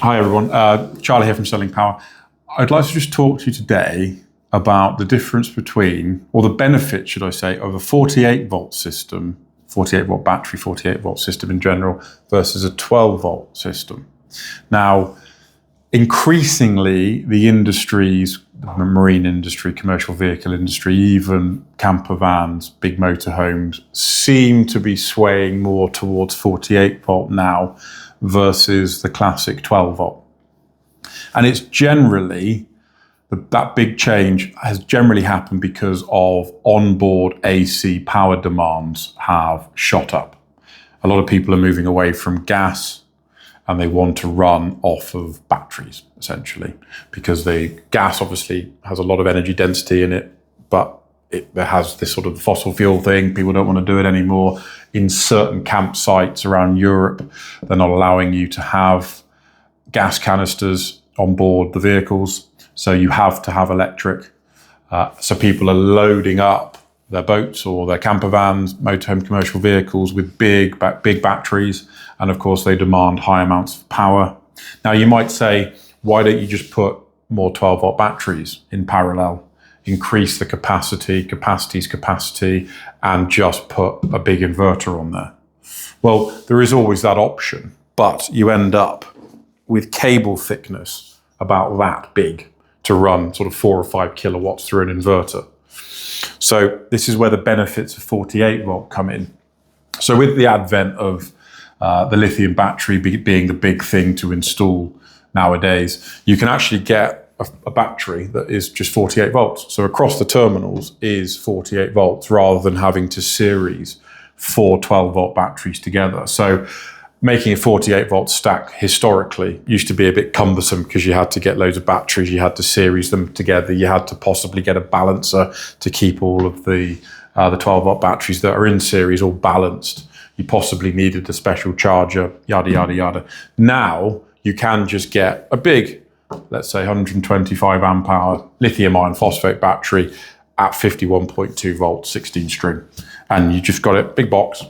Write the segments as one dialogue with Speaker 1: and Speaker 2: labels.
Speaker 1: Hi everyone, Charlie here from Selling Power. I'd like to just talk to you today about the difference between, or the benefit, should I say, of a 48 volt system, 48 volt battery, 48 volt system in general, versus a 12 volt system. Now, increasingly, the industries, the marine industry, commercial vehicle industry, even camper vans, big motorhomes, seem to be swaying more towards 48 volt now versus the classic 12 volt. And it's generally, that big change has generally happened because of onboard AC power demands have shot up. A lot of people are moving away from gas and they want to run off of batteries, essentially, because the gas obviously has a lot of energy density in it, but there has this sort of fossil fuel thing. People don't want to do it anymore. In certain campsites around Europe, they're not allowing you to have gas canisters on board the vehicles, so you have to have electric. So people are loading up their boats or their camper vans, motorhome commercial vehicles with big batteries, and of course they demand high amounts of power. Now you might say, why don't you just put more 12 volt batteries in parallel? Increase the capacity's capacity, and just put a big inverter on there. Well, there is always that option, but you end up with cable thickness about that big to run sort of 4 or 5 kilowatts through an inverter. So this is where the benefits of 48 volt come in. So with the advent of the lithium battery being the big thing to install nowadays, you can actually get a battery that is just 48 volts. So across the terminals is 48 volts rather than having to series 4 12 volt batteries together. So making a 48 volt stack historically used to be a bit cumbersome because you had to get loads of batteries, you had to series them together, you had to possibly get a balancer to keep all of the 12 volt batteries that are in series all balanced. You possibly needed a special charger, yada, yada, yada. Now you can just get a big, let's say 125 amp hour lithium iron phosphate battery at 51.2 volts, 16 string. And you just got it, big box,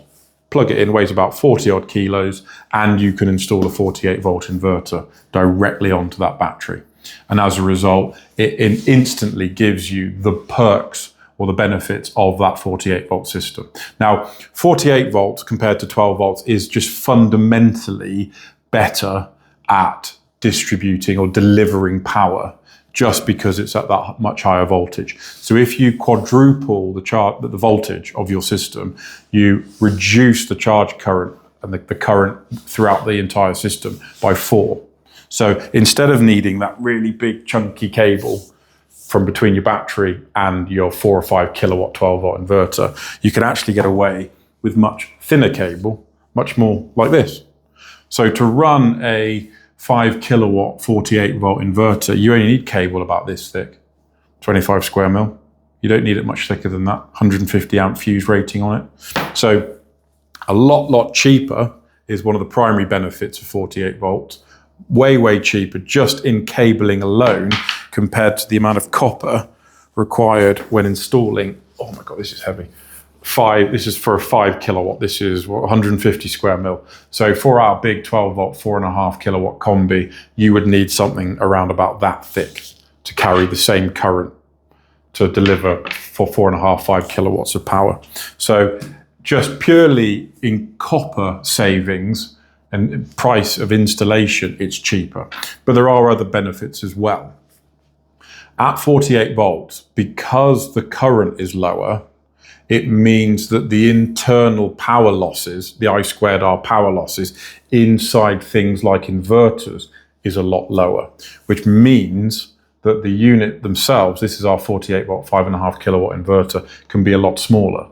Speaker 1: plug it in, weighs about 40 odd kilos, and you can install a 48 volt inverter directly onto that battery. And as a result, it instantly gives you the perks or the benefits of that 48 volt system. Now, 48 volts compared to 12 volts is just fundamentally better at distributing or delivering power just because it's at that much higher voltage. So if you quadruple the voltage of your system, you reduce the charge current and the current throughout the entire system by 4. So instead of needing that really big chunky cable from between your battery and your 4 or 5 kilowatt 12 volt inverter, you can actually get away with much thinner cable, much more like this. So to run a 5 kilowatt 48 volt inverter, you only need cable about this thick, 25 square mil. You don't need it much thicker than that, 150 amp fuse rating on it. So a lot cheaper is one of the primary benefits of 48 volts. Way cheaper just in cabling alone compared to the amount of copper required when installing, oh my God, this is heavy. This is for a 5 kilowatt. This is 150 square mil. So for our big 12 volt, 4.5 kilowatt combi, you would need something around about that thick to carry the same current to deliver for 4.5, 5 kilowatts of power. So just purely in copper savings and price of installation, it's cheaper. But there are other benefits as well. At 48 volts, because the current is lower, it means that the internal power losses, the I²R power losses inside things like inverters is a lot lower, which means that the unit themselves, this is our 48 volt, 5.5 kilowatt inverter, can be a lot smaller.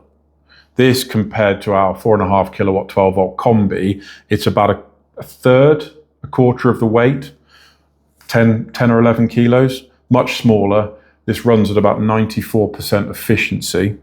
Speaker 1: This compared to our 4.5 kilowatt 12 volt combi, it's about a third, a quarter of the weight, 10 or 11 kilos, much smaller. This runs at about 94% efficiency.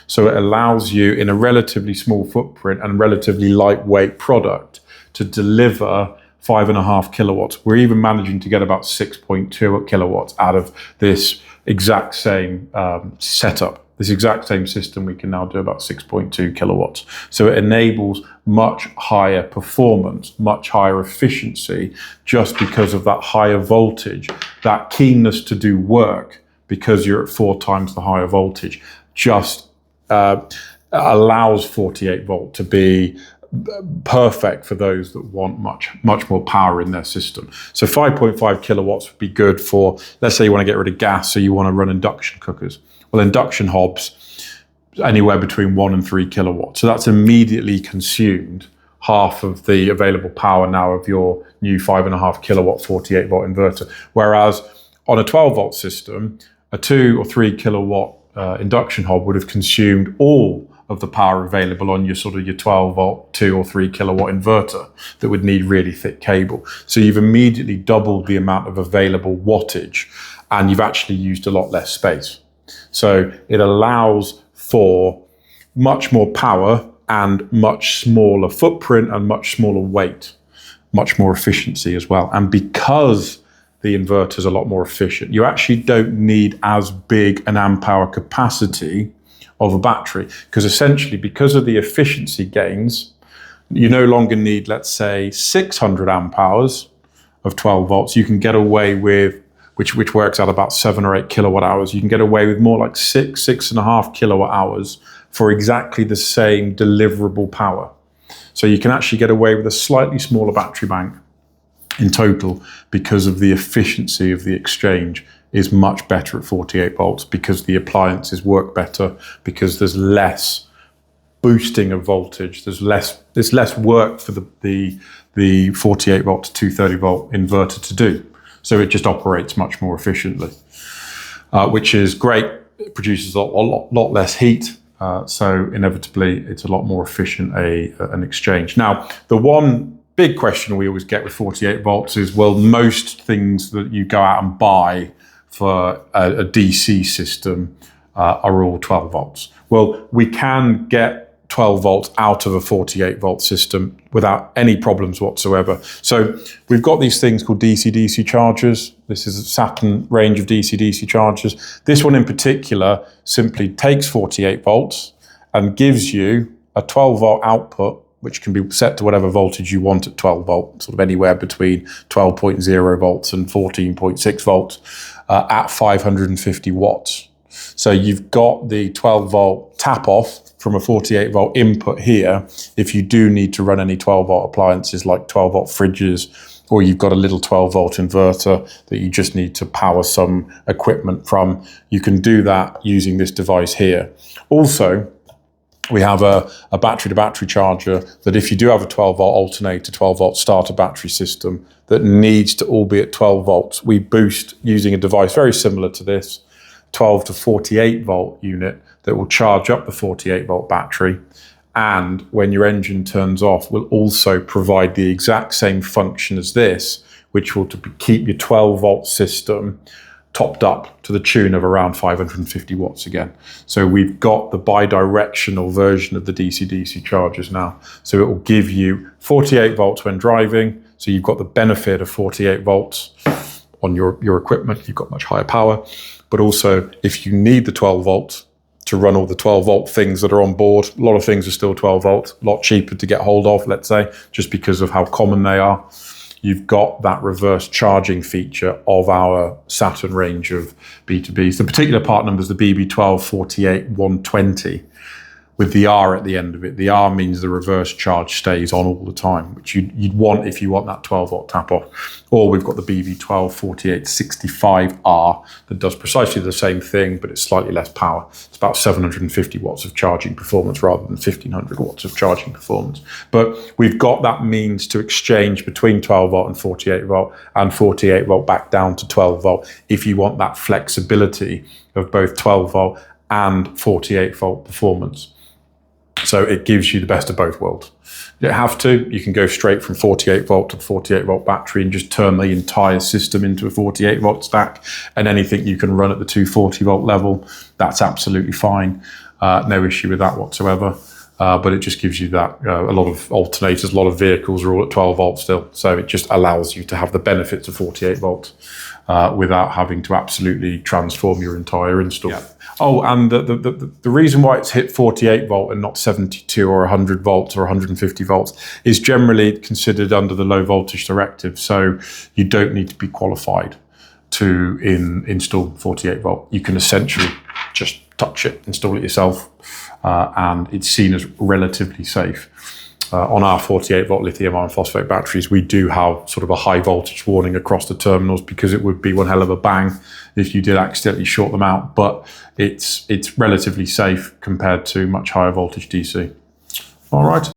Speaker 1: So it allows you in a relatively small footprint and relatively lightweight product to deliver 5.5 kilowatts. We're even managing to get about 6.2 kilowatts out of this exact same setup. This exact same system we can now do about 6.2 kilowatts. So it enables much higher performance, much higher efficiency, just because of that higher voltage, that keenness to do work, because you're at 4 times the higher voltage, just allows 48 volt to be perfect for those that want much more power in their system. So 5.5 kilowatts would be good for, let's say you want to get rid of gas, so you want to run induction cookers. Well, induction hobs, anywhere between 1 and 3 kilowatts. So that's immediately consumed half of the available power now of your new 5.5 kilowatt 48 volt inverter. Whereas on a 12 volt system, a 2 or 3 kilowatt induction hob would have consumed all of the power available on your 12 volt 2 or 3 kilowatt inverter that would need really thick cable. So you've immediately doubled the amount of available wattage, and you've actually used a lot less space. So it allows for much more power and much smaller footprint and much smaller weight, much more efficiency as well. And because the inverter is a lot more efficient, you actually don't need as big an amp hour capacity of a battery, because essentially, because of the efficiency gains, you no longer need, let's say, 600 amp hours of 12 volts. You can get away with, which works out about 7 or 8 kilowatt hours. You can get away with more like 6.5 kilowatt hours for exactly the same deliverable power. So you can actually get away with a slightly smaller battery bank in total, because of the efficiency of the exchange is much better at 48 volts, because the appliances work better, because there's less boosting of voltage, there's less work for the 48 volt to 230 volt inverter to do. So it just operates much more efficiently, which is great. It produces a lot less heat, so inevitably it's a lot more efficient an exchange. Now, the one big question we always get with 48 volts is, well, most things that you go out and buy for a DC system are all 12 volts. Well, we can get 12 volts out of a 48 volt system without any problems whatsoever. So we've got these things called DC-DC chargers. This is a Saturn range of DC-DC chargers. This one in particular simply takes 48 volts and gives you a 12 volt output, which can be set to whatever voltage you want at 12 volt, sort of anywhere between 12.0 volts and 14.6 volts at 550 watts. So you've got the 12 volt tap off from a 48 volt input here if you do need to run any 12 volt appliances like 12 volt fridges, or you've got a little 12 volt inverter that you just need to power some equipment from. You can do that using this device here. Also, we have a battery-to-battery charger that if you do have a 12 volt alternator, 12 volt starter battery system that needs to all be at 12 volts, we boost using a device very similar to this, 12 to 48 volt unit that will charge up the 48 volt battery. And when your engine turns off, will also provide the exact same function as this, which will keep your 12 volt system topped up to the tune of around 550 watts again. So we've got the bi-directional version of the DC-DC chargers now. So it will give you 48 volts when driving. So you've got the benefit of 48 volts on your equipment. You've got much higher power. But also, if you need the 12 volts to run all the 12 volt things that are on board, a lot of things are still 12 volts, a lot cheaper to get hold of, let's say, just because of how common they are. You've got that reverse charging feature of our Saturn range of B2Bs. The particular part number is the BB1248-120 with the R at the end of it. The R means the reverse charge stays on all the time, which you'd want if you want that 12 volt tap off. Or we've got the BB1248-65R that does precisely the same thing, but it's slightly less power. It's about 750 watts of charging performance rather than 1500 watts of charging performance. But we've got that means to exchange between 12 volt and 48 volt and 48 volt back down to 12 volt if you want that flexibility of both 12 volt and 48 volt performance. So it gives you the best of both worlds. You don't have to. You can go straight from 48 volt to 48 volt battery and just turn the entire system into a 48 volt stack, and anything you can run at the 240 volt level, that's absolutely fine. No issue with that whatsoever. but it just gives you that a lot of alternators, a lot of vehicles are all at 12 volts still. So it just allows you to have the benefits of 48 volts without having to absolutely transform your entire install. Yeah. Oh, and the reason why it's hit 48 volt and not 72 or 100 volts or 150 volts is generally considered under the low voltage directive. So you don't need to be qualified to install 48 volt. You can essentially just touch it, install it yourself, and it's seen as relatively safe. On our 48 volt lithium iron phosphate batteries, we do have sort of a high voltage warning across the terminals because it would be one hell of a bang if you did accidentally short them out, but it's relatively safe compared to much higher voltage DC. All right.